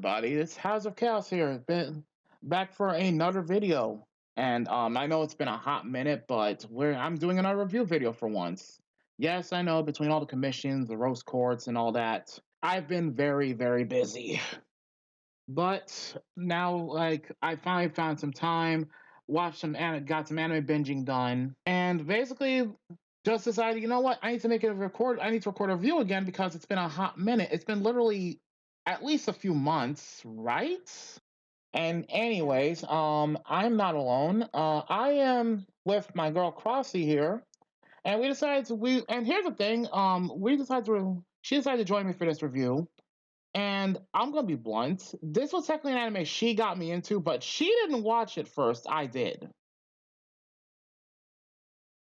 everybody, it's HazardofChaos here. Been back for another video. And I know it's been a hot minute, but I'm doing another review video for once. Yes, I know, between all the commissions, the roast courts, and all that, I've been very, very busy. But now, I finally found some time, got some anime binging done, and basically just decided, you know what, I need to I need to record a review again because it's been a hot minute. It's been literally at least a few months, right? And anyways, I'm not alone. I am with my girl Crossy here, and and here's the thing, she decided to join me for this review. And I'm gonna be blunt. This was technically an anime she got me into, but she didn't watch it first. I did.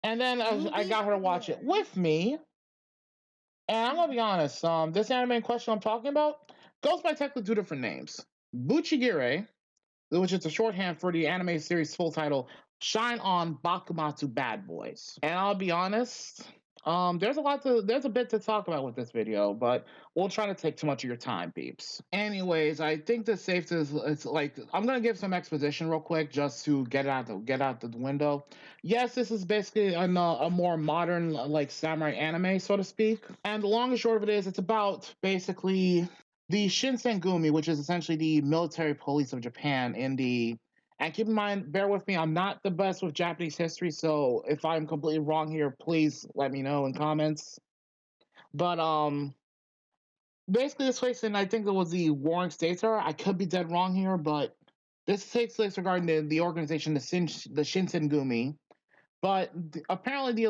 And then I got her to watch it with me. And I'm gonna be honest, this anime in question I'm talking about goes by technically two different names. Bucchigire, which is a shorthand for the anime series full title, Shine On Bakumatsu Bad Boys. And I'll be honest, there's a bit to talk about with this video, but we'll try to take too much of your time, peeps. Anyways, I think the safe is like, I'm gonna give some exposition real quick just to get out the window. Yes, this is basically a more modern like samurai anime, so to speak. And the long and short of it is, it's about basically the Shinsengumi, which is essentially the military police of Japan and keep in mind, bear with me, I'm not the best with Japanese history, so if I'm completely wrong here, please let me know in comments. But basically this takes in, I think it was the Warring States era. I could be dead wrong here, but this takes place regarding the organization, the Shinsengumi. But apparently,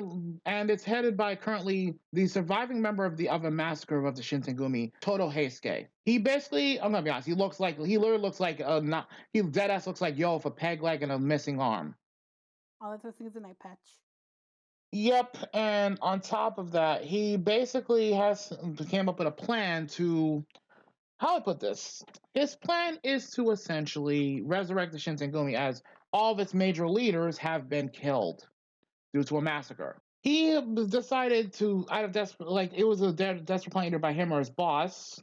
and it's headed by currently the surviving member of a massacre of the Shinsengumi, Todo Heisuke. He basically, I'm gonna be honest, he literally looks like he deadass looks like Yo with a peg leg and a missing arm. All that's missing is an eye patch. Yep, and on top of that, he basically came up with a plan to, how do I put this? His plan is to essentially resurrect the Shinsengumi as all of its major leaders have been killed due to a massacre. He decided to, out of it was a desperate plan either by him or his boss,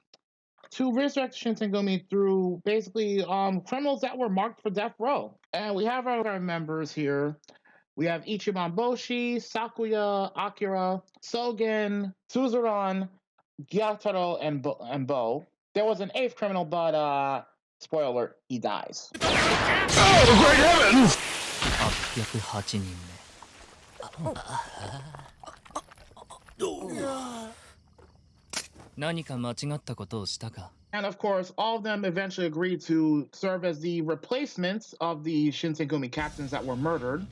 to resurrect Shinsengumi through basically criminals that were marked for death row. And we have our members here. We have Ichiban Boshi, Sakuya, Akira, Sogen, Suzuran, Gyataro, and Bo. There was an eighth criminal, but spoiler alert, he dies. Oh, great heavens! 808人目 何か間違ったことをしたか And of course, all of them eventually agreed to serve as the replacements of the Shinsengumi captains that were murdered.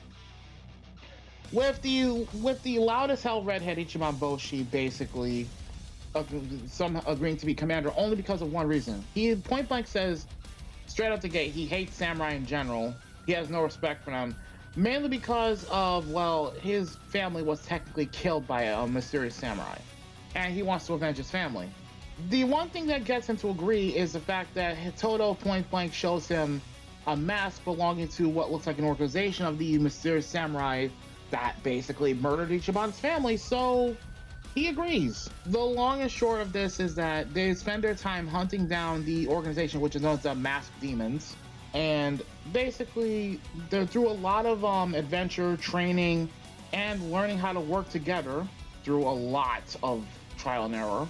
With the loud as hell redhead Ichiban Boshi basically some agreeing to be commander only because of one reason. He point blank says straight out the gate he hates samurai in general. He has no respect for them. Mainly because of, well, his family was technically killed by a mysterious samurai. And he wants to avenge his family. The one thing that gets him to agree is the fact that Todo point blank shows him a mask belonging to what looks like an organization of the mysterious samurai that basically murdered Ichiban's family, so he agrees. The long and short of this is that they spend their time hunting down the organization, which is known as the Masked Demons. And basically, they're through a lot of adventure, training, and learning how to work together through a lot of trial and error.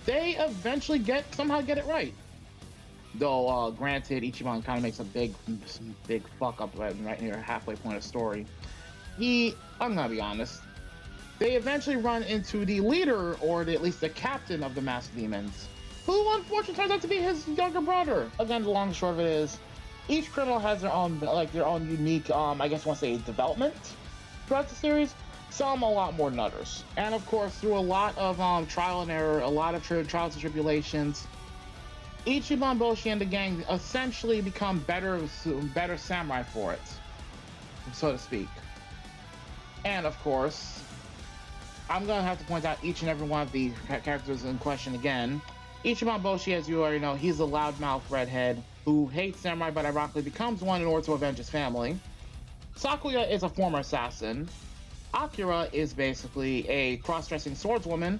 They eventually somehow get it right. Though, granted, Ichiban kind of makes a big fuck up right near halfway point of the story. I'm gonna be honest, they eventually run into the leader, or at least the captain of the Masked Demons, who unfortunately turns out to be his younger brother. Again, the long and short of it is, each criminal has their own unique, I guess you want to say, development throughout the series. Some a lot more than others. And of course, through a lot of trial and error, a lot of trials and tribulations, Ichiban Boshi and the gang essentially become better samurai for it, so to speak. And of course, I'm gonna have to point out each and every one of the characters in question again. Ichiban Boshi, as you already know, he's a loudmouth redhead who hates samurai but ironically becomes one in order to avenge his family. Sakuya is a former assassin. Akira is basically a cross-dressing swordswoman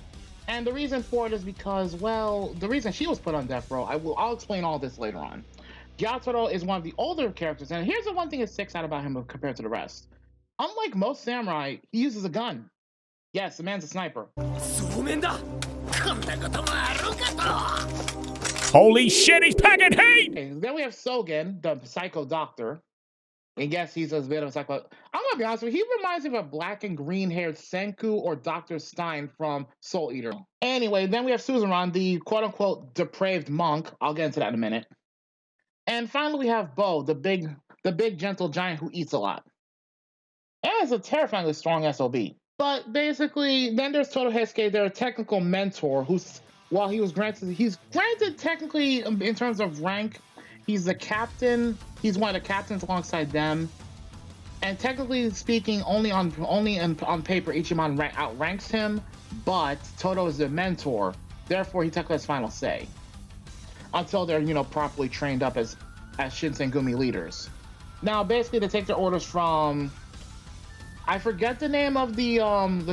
And the reason for it is because, well, the reason she was put on death row, I'll explain all this later on. Gyatoro is one of the older characters, and here's the one thing that sticks out about him compared to the rest. Unlike most samurai, he uses a gun. Yes, the man's a sniper. Holy shit, he's packing heat! Okay, then we have Sogen, the psycho doctor. I guess he's a bit of a psycho. I'm gonna be honest with you, he reminds me of a black and green haired Senku or Dr. Stein from Soul Eater. Anyway, then we have Suzuran, the quote unquote depraved monk. I'll get into that in a minute. And finally we have Bo, the big gentle giant who eats a lot. And is a terrifyingly strong SOB. But basically, then there's Todo Heisuke, their technical mentor, who's while he's granted technically in terms of rank, he's the captain. He's one of the captains alongside them. And technically speaking, only on paper, Ichiban outranks him, but Todo is the mentor. Therefore, he technically has final say. Until they're, properly trained up as Shinsengumi leaders. Now, basically, they take their orders from... I forget the name of the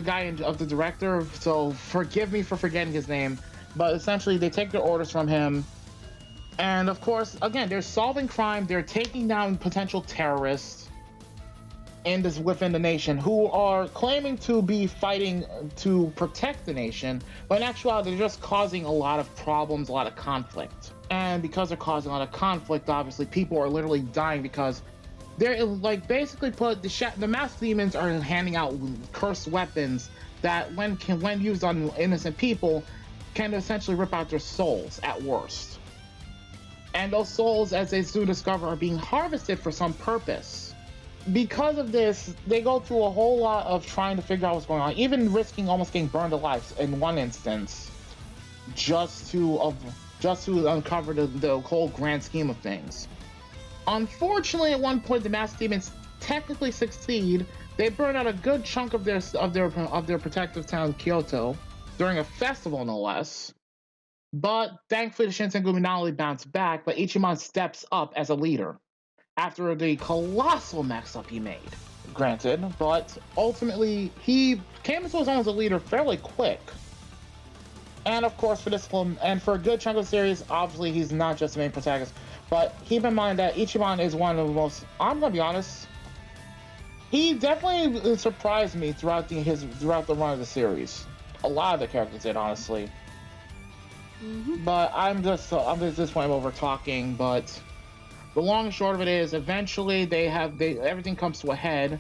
guy of the director, so forgive me for forgetting his name. But essentially, they take their orders from him. And of course, again, they're solving crime. They're taking down potential terrorists within the nation who are claiming to be fighting to protect the nation. But in actuality, they're just causing a lot of problems, a lot of conflict. And because they're causing a lot of conflict, obviously, people are literally dying because they're basically the masked demons are handing out cursed weapons that when used on innocent people can essentially rip out their souls at worst. And those souls, as they soon discover, are being harvested for some purpose. Because of this, they go through a whole lot of trying to figure out what's going on, even risking almost getting burned alive in one instance, just to uncover the whole grand scheme of things. Unfortunately, at one point, the masked demons technically succeed. They burn out a good chunk of their protective town, Kyoto, during a festival, no less. But thankfully, the Shinsengumi not only bounced back, but Ichiban steps up as a leader after the colossal mess-up he made. Granted, but ultimately, he came into his own as a leader fairly quick. And of course, for a good chunk of the series, obviously, he's not just the main protagonist. But keep in mind that Ichiban is one of the most, I'm gonna be honest, he definitely surprised me throughout the run of the series. A lot of the characters did, honestly. Mm-hmm. But I'm just at this point over talking, but the long and short of it is eventually everything comes to a head,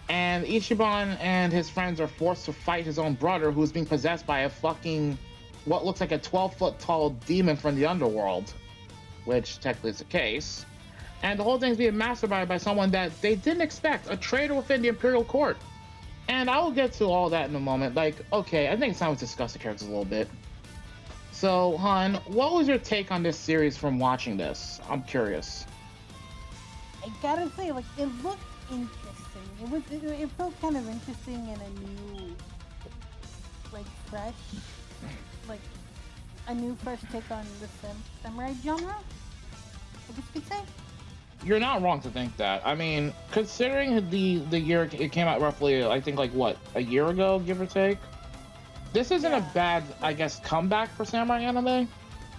and Ichiban and his friends are forced to fight his own brother, who's being possessed by a fucking what looks like a 12-foot tall demon from the underworld, which technically is the case. And the whole thing's being masterminded by someone that they didn't expect, a traitor within the Imperial Court. And I will get to all that in a moment. Okay, I think it's time to discuss the characters a little bit. So, Han, what was your take on this series from watching this? I'm curious. I gotta say, it looked interesting. It felt kind of interesting and a new, fresh, fresh take on the samurai genre, I guess you could say. You're not wrong to think that. I mean, considering the year it came out roughly, I think a year ago, give or take. This isn't a bad, I guess, comeback for samurai anime,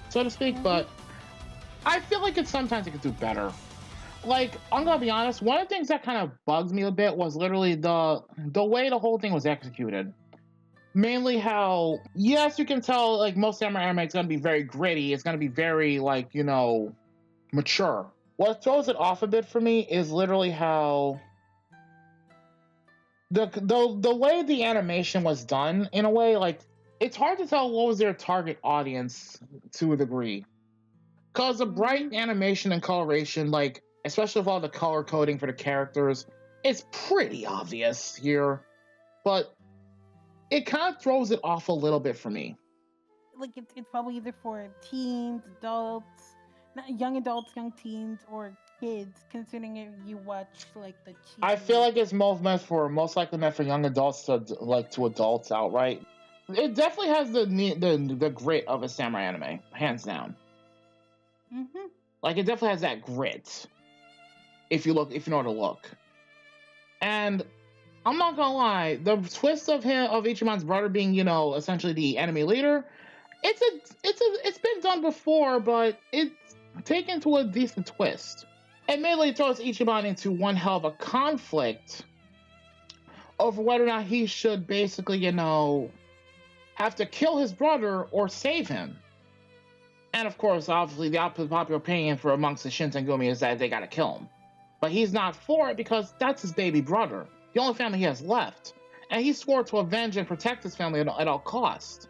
so to speak, but I feel like sometimes it could do better. I'm gonna be honest, one of the things that kind of bugs me a bit was literally the way the whole thing was executed. Mainly how, yes, you can tell, most samurai anime, it's gonna be very gritty, it's gonna be very, mature. What throws it off a bit for me is literally how the way the animation was done, in a way, it's hard to tell what was their target audience to a degree. Because the bright animation and coloration, especially with all the color coding for the characters, it's pretty obvious here. But it kind of throws it off a little bit for me. It's probably either for teens, adults, young adults, young teens, or kids, considering if you watch the cheesy... I feel like it's most likely meant for young adults to adults outright. It definitely has the grit of a samurai anime, hands down. Mm-hmm. It definitely has that grit. If you know where to look. And I'm not gonna lie, the twist of Ichimon's brother being, you know, essentially the enemy leader, it's been done before, but it's taken to a decent twist. It mainly throws Ichiban into one hell of a conflict over whether or not he should basically, you know, have to kill his brother or save him. And of course, obviously, the popular opinion for amongst the Shinsengumi is that they gotta kill him. But he's not for it because that's his baby brother, the only family he has left. And he swore to avenge and protect his family at all costs.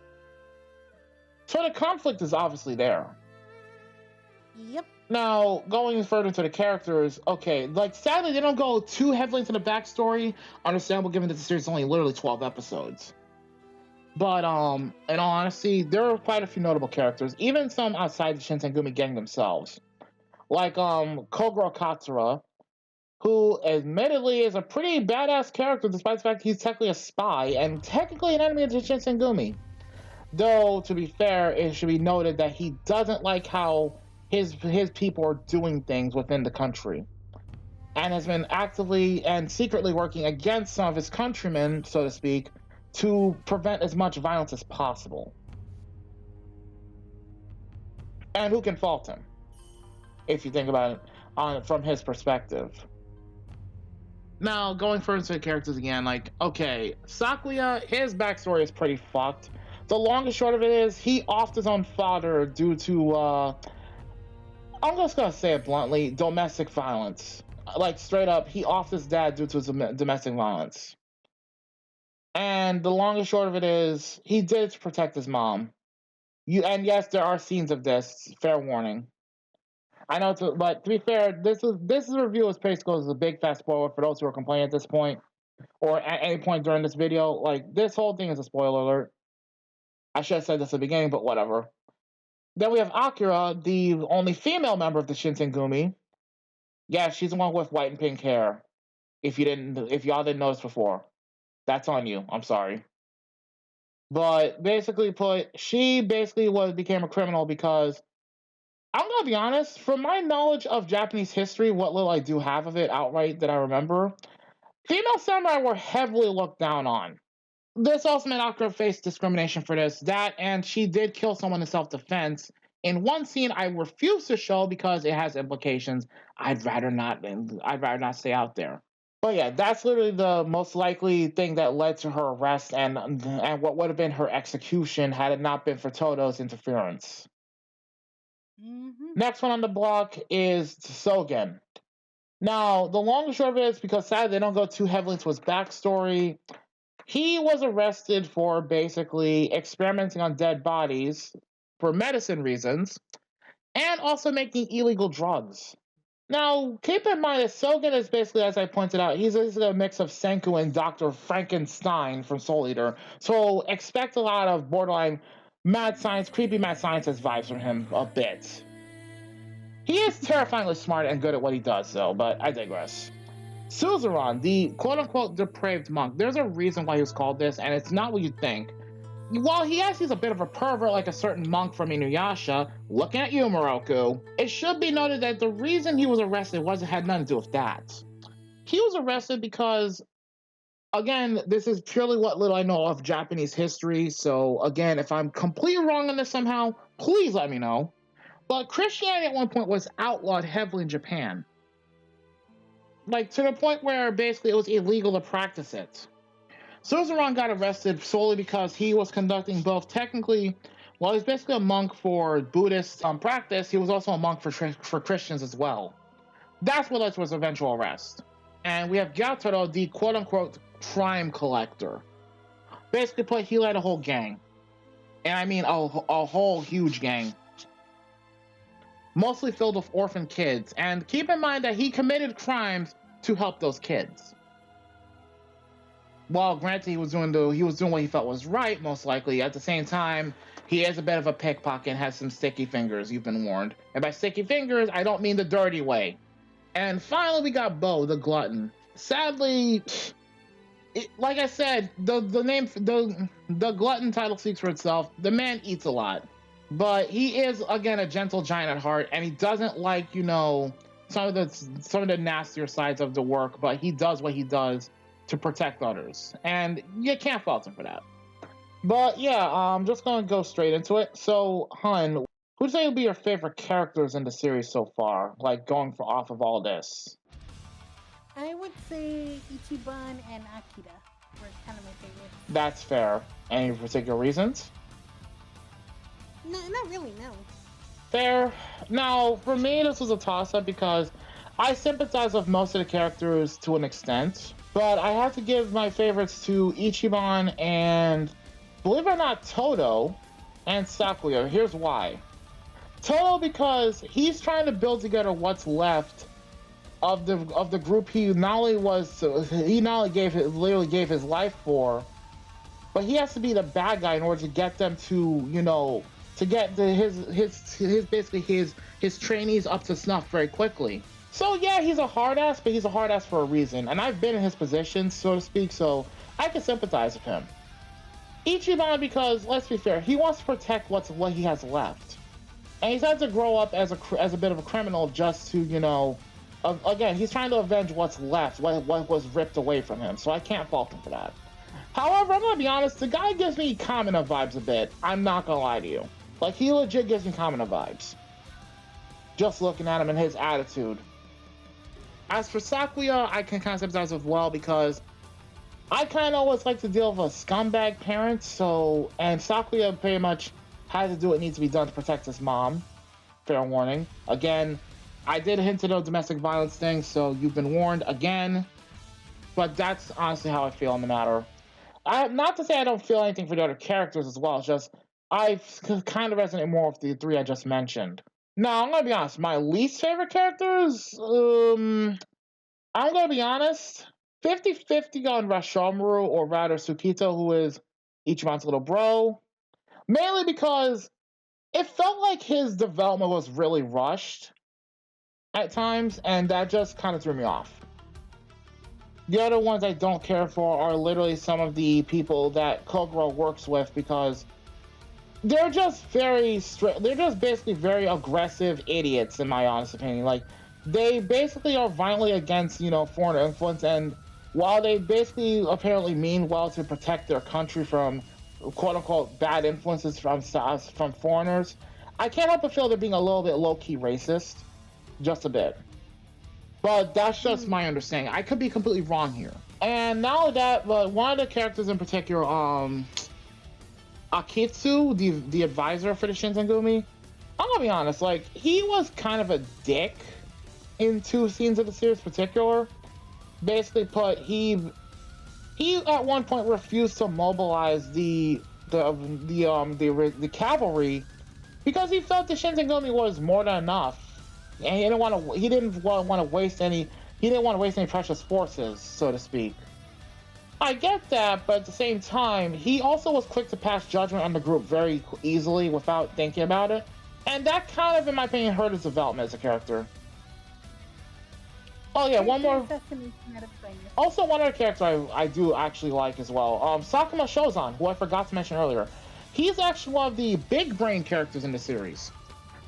So the conflict is obviously there. Yep. Now, going further into the characters, okay, like, sadly, they don't go too heavily into the backstory, understandable given that the series is only literally 12 episodes. But, in all honesty, there are quite a few notable characters, even some outside the Shinsengumi gang themselves. Like, Kogoro Katsura, who admittedly is a pretty badass character despite the fact he's technically a spy and technically an enemy of the Shinsengumi. Though, to be fair, it should be noted that he doesn't like how his people are doing things within the country, and has been actively and secretly working against some of his countrymen, so to speak, to prevent as much violence as possible. And who can fault him, if you think about it from his perspective? Now, going further into the characters again, like, okay, Sakuya, his backstory is pretty fucked. The long and short of it is, he offed his own father due to, I'm just gonna say it bluntly, domestic violence. Like, straight up, he offed his dad due to his domestic violence. And the long and short of it is, he did it to protect his mom. And yes, there are scenes of this, fair warning. I know, but to be fair, this review is basically a big fat spoiler for those who are complaining at this point, or at any point during this video. Like, this whole thing is a spoiler alert. I should have said this at the beginning, but whatever. Then we have Akira, the only female member of the Shinsengumi. Yeah, she's the one with white and pink hair. If y'all didn't notice before, that's on you. I'm sorry. But basically put, she basically became a criminal because, I'm gonna be honest, from my knowledge of Japanese history, what little I do have of it outright that I remember, female samurai were heavily looked down on. This also made Akira face discrimination for this, and she did kill someone in self-defense. In one scene, I refuse to show because it has implications. I'd rather not stay out there. But yeah, that's literally the most likely thing that led to her arrest and what would have been her execution had it not been for Todo's interference. Mm-hmm. Next one on the block is Sogen. Now, the long and short of it is, because sadly they don't go too heavily into his backstory, he was arrested for basically experimenting on dead bodies for medicine reasons, and also making illegal drugs. Now, keep in mind that Sogen is basically, as I pointed out, he's a mix of Senku and Dr. Frankenstein from Soul Eater, so expect a lot of borderline mad science, creepy mad scientist vibes from him a bit. He is terrifyingly smart and good at what he does, though, but I digress. Suzerain, the quote-unquote depraved monk, there's a reason why he was called this, and it's not what you think. While he is a bit of a pervert like a certain monk from Inuyasha, looking at you, Moroku, it should be noted that the reason he was arrested had nothing to do with that. He was arrested because, again, this is purely what little I know of Japanese history, so again, if I'm completely wrong on this somehow, please let me know. But Christianity at one point was outlawed heavily in Japan. Like, to the point where basically it was illegal to practice it. Suzerain got arrested solely because he was conducting both technically, well, he's basically a monk for Buddhist practice, he was also a monk for Christians as well. That's what led to his eventual arrest. And we have Gyataro, the quote-unquote crime collector. Basically put, he led a whole gang. And I mean a whole huge gang. Mostly filled with orphan kids, and keep in mind that he committed crimes to help those kids. While granted he was doing what he felt was right, most likely, at the same time, he is a bit of a pickpocket and has some sticky fingers, you've been warned. And by sticky fingers, I don't mean the dirty way. And finally we got Bo, the glutton. Sadly, like I said, the glutton title speaks for itself. The man eats a lot. But he is, again, a gentle giant at heart, and he doesn't like, some of the nastier sides of the work, but he does what he does to protect others, and you can't fault him for that. But yeah, I'm just gonna go straight into it. So, Hun, who'd say would be your favorite characters in the series so far? Like going for off of all this. I would say Ichiban and Akira were kind of my favorites. That's fair. Any particular reasons? No, not really. No. Fair. Now, for me, this was a toss-up because I sympathize with most of the characters to an extent, but I have to give my favorites to Ichiban and, believe it or not, Todo and Sakuya. Here's why. Todo because he's trying to build together what's left of the group he not only literally gave his life for, but he has to be the bad guy in order to get them to, you know, to get his trainees up to snuff very quickly. So yeah, he's a hard ass, but he's a hard ass for a reason, and I've been in his position, so to speak, so I can sympathize with him. Ichiban because, let's be fair, he wants to protect what he has left, and he's had to grow up as a bit of a criminal just to, you know, again, he's trying to avenge what's left, what was ripped away from him, so I can't fault him for that. However, I'm gonna be honest, the guy gives me Kamina vibes a bit. I'm not gonna lie to you. Like, he legit gives me Kamina vibes. Just looking at him and his attitude. As for Sakuya, I can kind of sympathize with well because I kind of always like to deal with a scumbag parent, so, and Sakuya pretty much had to do what needs to be done to protect his mom. Fair warning. Again, I did hint at a domestic violence thing, so you've been warned again. But that's honestly how I feel on the matter. Not to say I don't feel anything for the other characters as well, it's just I kind of resonate more with the three I just mentioned. Now, I'm gonna be honest, my least favorite characters, I'm gonna be honest, 50-50 on Rashomaru, or rather Tsukito, who is Ichiban's little bro. Mainly because it felt like his development was really rushed at times, and that just kind of threw me off. The other ones I don't care for are literally some of the people that Kogoro works with because they're just very they're just basically very aggressive idiots, in my honest opinion. Like, they basically are violently against, you know, foreign influence, and while they basically apparently mean well to protect their country from quote-unquote bad influences from foreigners, I can't help but feel they're being a little bit low-key racist. Just a bit. But that's just my understanding. I could be completely wrong here. And not only that, but one of the characters in particular, Akitsu, the advisor for the Shinsengumi, I'm gonna be honest, like, he was kind of a dick in two scenes of the series in particular. Basically put, he at one point refused to mobilize the cavalry because he felt the Shinsengumi was more than enough. And he didn't want to waste any precious forces, so to speak. I get that, but at the same time, he also was quick to pass judgment on the group very easily without thinking about it, and that kind of, in my opinion, hurt his development as a character. Oh yeah, one more. Also, one other character I do actually like as well. Sakuma Shozan, who I forgot to mention earlier. He's actually one of the big brain characters in the series.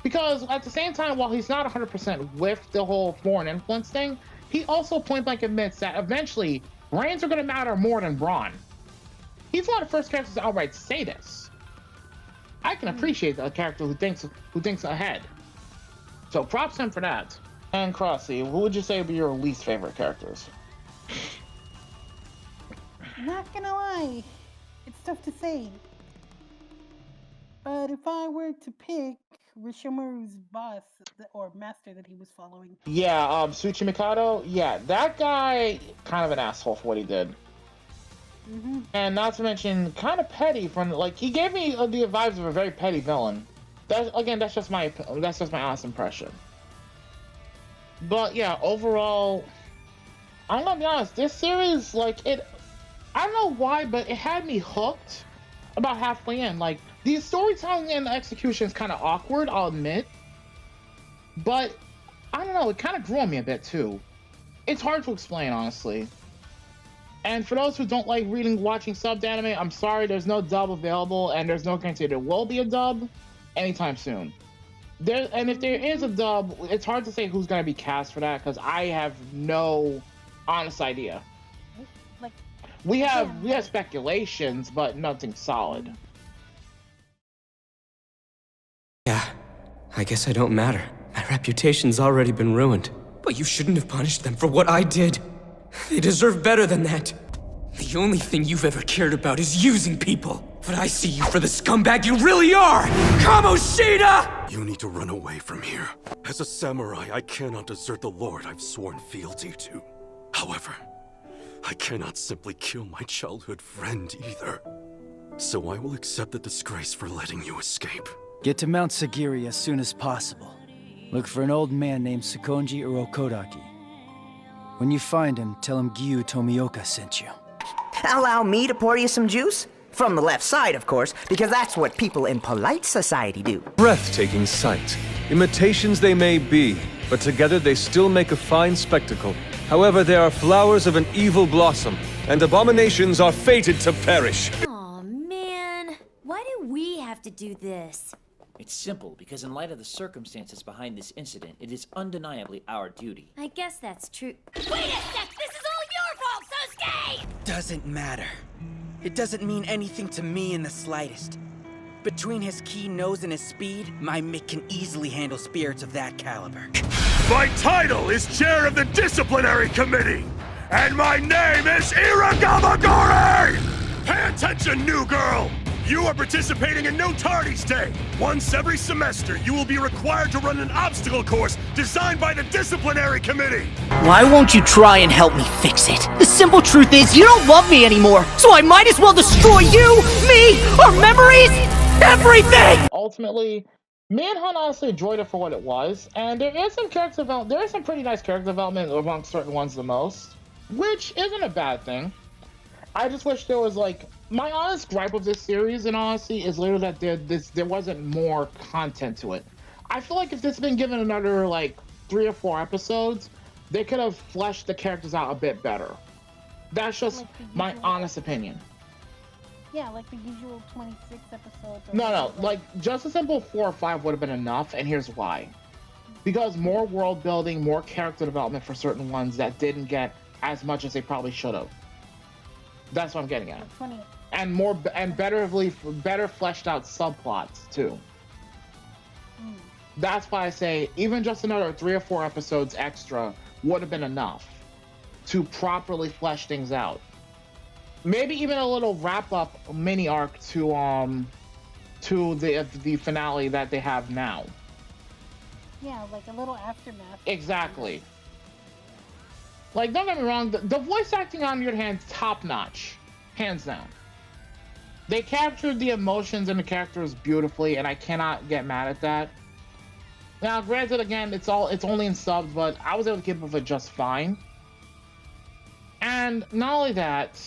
Because at the same time, while he's not 100% with the whole foreign influence thing, he also point blank admits that eventually brains are going to matter more than brawn. He's one of the first characters to outright say this. I can appreciate a character who thinks ahead. So props to him for that. And Crossy, who would you say would be your least favorite characters? Not gonna lie, it's tough to say. But if I were to pick Rishimaru's boss or master that he was following. Yeah, Tsuchi Mikado. Yeah, that guy, kind of an asshole for what he did. Mm-hmm. And not to mention, kind of petty. He gave me the vibes of a very petty villain. That's just my honest impression. But yeah, overall, I'm gonna be honest. This series, I don't know why, but it had me hooked about halfway in. Like, the storytelling and the execution is kind of awkward, I'll admit. But, I don't know, it kind of grew on me a bit, too. It's hard to explain, honestly. And for those who don't like watching subbed anime, I'm sorry, there's no dub available, and there's no guarantee there will be a dub anytime soon. And if there is a dub, it's hard to say who's going to be cast for that, because I have no honest idea. Like We Yeah, have speculations, but nothing solid. Yeah, I guess I don't matter. My reputation's already been ruined. But you shouldn't have punished them for what I did. They deserve better than that. The only thing you've ever cared about is using people. But I see you for the scumbag you really are! Kamoshida! You need to run away from here. As a samurai, I cannot desert the lord I've sworn fealty to. However, I cannot simply kill my childhood friend either. So I will accept the disgrace for letting you escape. Get to Mount Sagiri as soon as possible. Look for an old man named Sakonji Urokodaki. When you find him, tell him Gyu Tomioka sent you. Allow me to pour you some juice? From the left side, of course, because that's what people in polite society do. Breathtaking sight. Imitations they may be, but together they still make a fine spectacle. However, they are flowers of an evil blossom, and abominations are fated to perish. Aw, man. Why do we have to do this? It's simple, because in light of the circumstances behind this incident, it is undeniably our duty. I guess that's true. Wait a sec! This is all your fault, Sosuke! Doesn't matter. It doesn't mean anything to me in the slightest. Between his keen nose and his speed, my Mick can easily handle spirits of that caliber. My title is Chair of the Disciplinary Committee, and my name is Iragamagori! Pay attention, new girl! You are participating in No Tardy's Day. Once every semester, you will be required to run an obstacle course designed by the Disciplinary Committee. Why won't you try and help me fix it? The simple truth is, you don't love me anymore, so I might as well destroy you, me, our memories, everything! Ultimately, Manhunt honestly enjoyed it for what it was, and there is some character development. There is some pretty nice character development among certain ones the most, which isn't a bad thing. I just wish there was my honest gripe of this series, in honesty, is literally that there wasn't more content to it. I feel like if this had been given another 3 or 4 episodes, they could have fleshed the characters out a bit better. That's just my honest opinion. Yeah, like the usual 26 episodes. No, just a simple 4 or 5 would have been enough, and here's why. Because more world building, more character development for certain ones that didn't get as much as they probably should have. That's what I'm getting at. And better fleshed out subplots too. That's why I say even just another 3 or 4 episodes extra would have been enough to properly flesh things out. Maybe even a little wrap-up mini arc to the finale that they have now. Yeah, like a little aftermath. Exactly. Don't get me wrong, the voice acting on your hand, top-notch. Hands down. They captured the emotions and the characters beautifully, and I cannot get mad at that. Now, granted, again, it's only in subs, but I was able to keep up with it just fine. And not only that,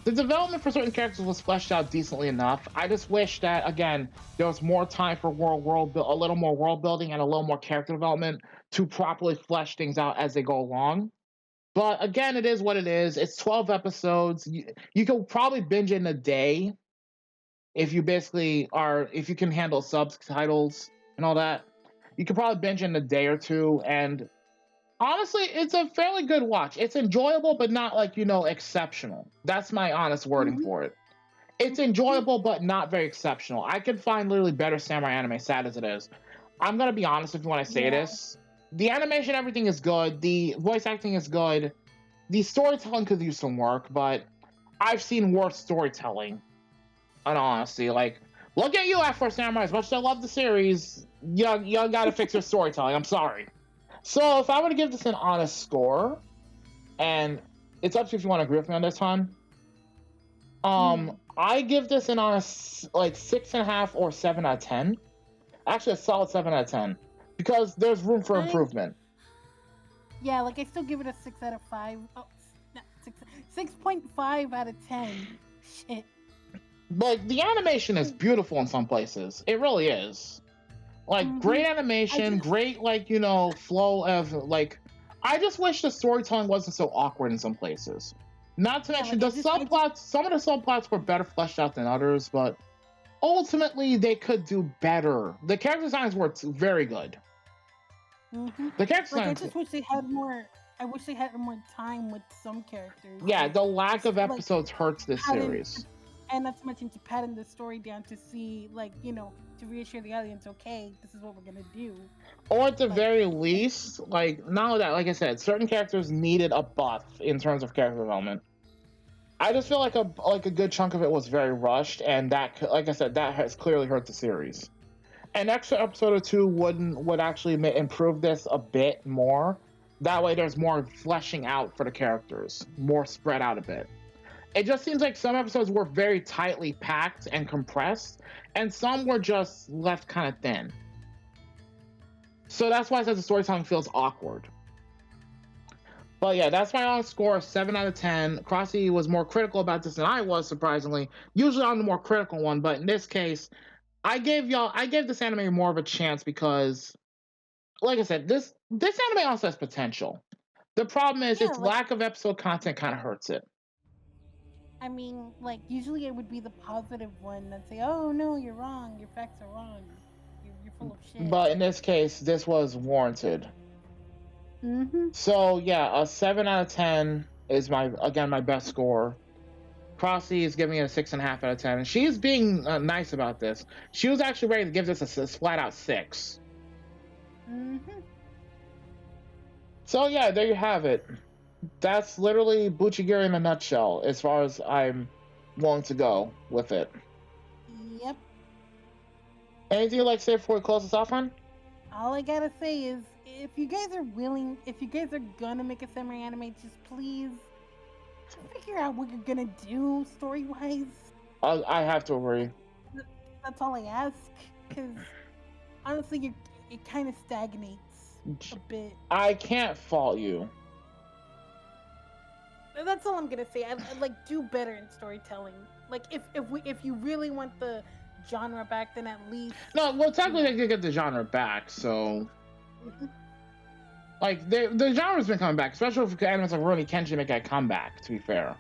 the development for certain characters was fleshed out decently enough. I just wish that, again, there was more time for a little more world building and a little more character development to properly flesh things out as they go along. But again, it is what it is. It's 12 episodes. You can probably binge it in a day if you if you can handle subtitles and all that. You can probably binge it in a day or two, and honestly, it's a fairly good watch. It's enjoyable, but not exceptional. That's my honest wording for it. It's enjoyable, but not very exceptional. I could find literally better samurai anime, sad as it is. I'm gonna be honest with you when I say this. The animation, everything is good. The voice acting is good. The storytelling could use some work, but I've seen worse storytelling. And honestly, look at you, F4 Samurai. As much as I love the series, you gotta fix your storytelling. I'm sorry. So if I were to give this an honest score, and it's up to you if you want to agree with me on this, hon. I give this an honest 6.5 or 7 out of 10. Actually, a solid 7 out of 10. Because there's room for improvement. Yeah, I still give it a 6 out of 5. Oh, no, 6.5 out of 10. Shit. The animation is beautiful in some places. It really is. Great animation, great, flow of, I just wish the storytelling wasn't so awkward in some places. Not to mention, some of the subplots were better fleshed out than others, but ultimately, they could do better. The character designs were very good. The character designs... I just wish they had more I wish they had more time with some characters. Yeah, like, the lack of like, episodes hurts this pattern- series. And not to mention to pattern the story down to see, like, to reassure the audience, okay, this is what we're gonna do. Or at the very least, like, not only that, like I said, certain characters needed a buff in terms of character development. I just feel like a good chunk of it was very rushed, and that, like I said, that has clearly hurt the series. An extra episode or two would actually improve this a bit more. That way, there's more fleshing out for the characters, more spread out a bit. It just seems like some episodes were very tightly packed and compressed, and some were just left kind of thin. So that's why I said the storytelling feels awkward. But yeah, that's my honest score of 7 out of 10. Crossy was more critical about this than I was, surprisingly. Usually I'm the more critical one, but in this case, I gave this anime more of a chance because, like I said, this anime also has potential. The problem is its lack of episode content kind of hurts it. I mean, like, usually it would be the positive one that say, oh, no, you're wrong. Your facts are wrong. You're full of shit. But in this case, this was warranted. So, yeah, a 7 out of 10 is my best score. Crossy is giving it a 6.5 out of 10. And she is being nice about this. She was actually ready to give this a flat-out 6. So, yeah, there you have it. That's literally Bucchigire in a nutshell, as far as I'm willing to go with it. Yep. Anything you'd like to say before we close this off, hon? All I gotta say is, if you guys are gonna make a samurai anime, just please figure out what you're gonna do story-wise. I have to agree. That's all I ask, because honestly, it kind of stagnates a bit. I can't fault you. That's all I'm gonna say. I'd like do better in storytelling. Like if you really want the genre back, then at least well, technically they did get the genre back, so like the genre's been coming back, especially for animes like Rurouni Kenshin make a comeback. To be fair,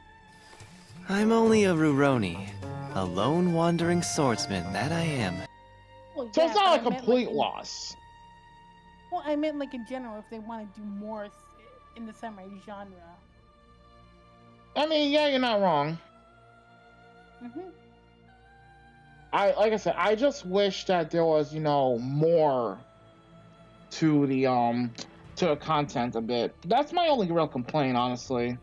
I'm only a Rurouni, a lone wandering swordsman that I am. Well, so yeah, it's not a but complete loss. Well, I meant like in general, if they want to do more in the samurai genre. I mean, yeah, you're not wrong. Like I said, I just wish that there was, more to the content a bit. That's my only real complaint, honestly.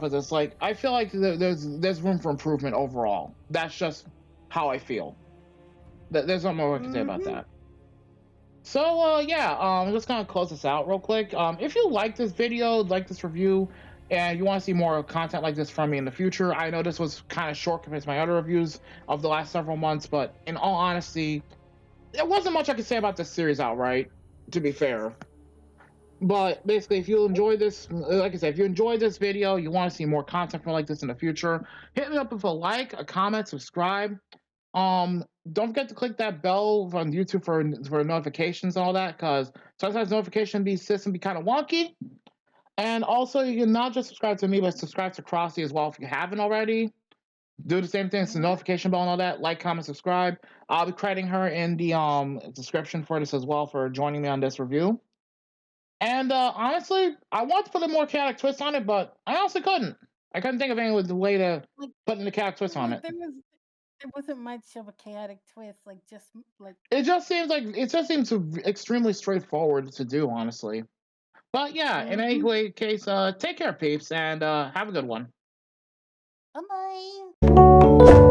This, like, I feel like there's room for improvement overall. That's just how I feel. There's not more I can say about that. So, yeah, I'm just gonna close this out real quick. If you like this video, like this review, and you want to see more content like this from me in the future, I know this was kind of short compared to my other reviews of the last several months, but in all honesty, there wasn't much I could say about this series outright, to be fair. But basically, if you enjoy this, like I said, if you enjoyed this video, you want to see more content from like this in the future, hit me up with a like, a comment, subscribe. Don't forget to click that bell on YouTube for notifications and all that, because sometimes notification system be kind of wonky. And also, you can not just subscribe to me, but subscribe to Crossy as well if you haven't already. Do the same thing, it's the notification bell and all that. Like, comment, subscribe. I'll be crediting her in the description for this as well for joining me on this review. And honestly, I want to put a more chaotic twist on it, but I honestly couldn't. I couldn't think of any way to put in a chaotic twist on it. There wasn't much of a chaotic twist, It just seems extremely straightforward to do, honestly. But yeah, in any case, take care, peeps, and have a good one. Bye-bye.